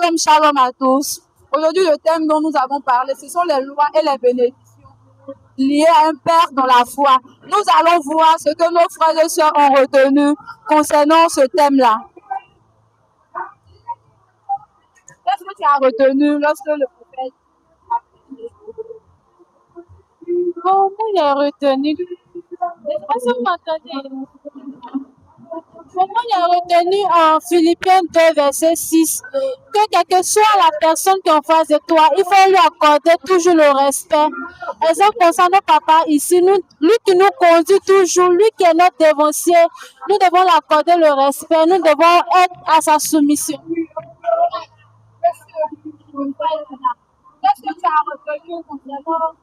Shalom, shalom à tous. Aujourd'hui, le thème dont nous avons parlé, ce sont les lois et les bénédictions liées à un père dans la foi. Nous allons voir ce que nos frères et sœurs ont retenu concernant ce thème-là. Qu'est-ce que tu as retenu lorsque le prophète a parlé? Bon, moi, j'ai retenu. Je sais pas si vous m'entendez. Moi, j'ai retenu en Philippiens 2, verset 6, que quelle que soit la personne qui est en face de toi, il faut lui accorder toujours le respect. Exemple concernant papa ici, lui qui nous conduit toujours, lui qui est notre dévancier, nous devons l'accorder le respect, nous devons être à sa soumission. Qu'est-ce que tu as retenu concernant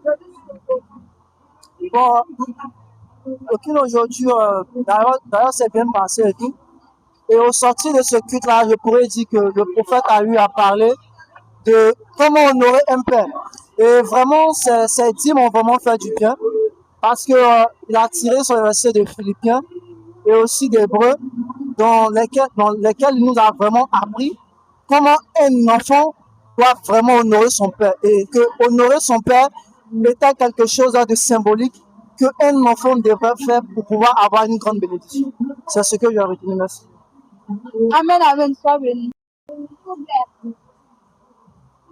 le discours? Bon, aucune aujourd'hui, d'ailleurs, c'est bien passé et tout. Et au sortir de ce culte-là, je pourrais dire que le prophète a eu à parler de comment honorer un père. Et vraiment, ces dits m'ont vraiment fait du bien parce que il a tiré sur les versets de Philippiens et aussi d'Hébreux dans lesquels il nous a vraiment appris comment un enfant doit vraiment honorer son père et que honorer son père était quelque chose de symbolique qu'un enfant devrait faire pour pouvoir avoir une grande bénédiction. C'est ce que j'ai retenu. Merci. Amen, amen, sois béni.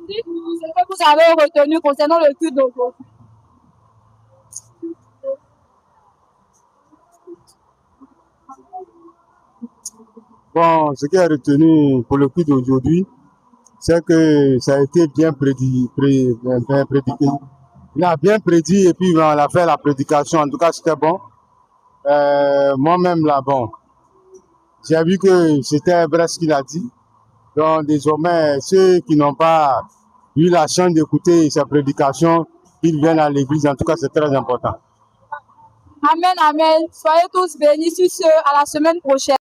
Dites-nous ce que vous avez retenu concernant le culte d'aujourd'hui. Bon, ce qui est retenu pour le culte d'aujourd'hui, c'est que ça a été bien prédit. Il a bien prédit et puis on a fait la prédication. En tout cas, c'était bon. Moi-même, là, bon, j'ai vu que c'était vrai ce qu'il a dit. Donc, désormais, ceux qui n'ont pas eu la chance d'écouter sa prédication, ils viennent à l'église. En tout cas, c'est très important. Amen, amen. Soyez tous bénis sur ce. À la semaine prochaine.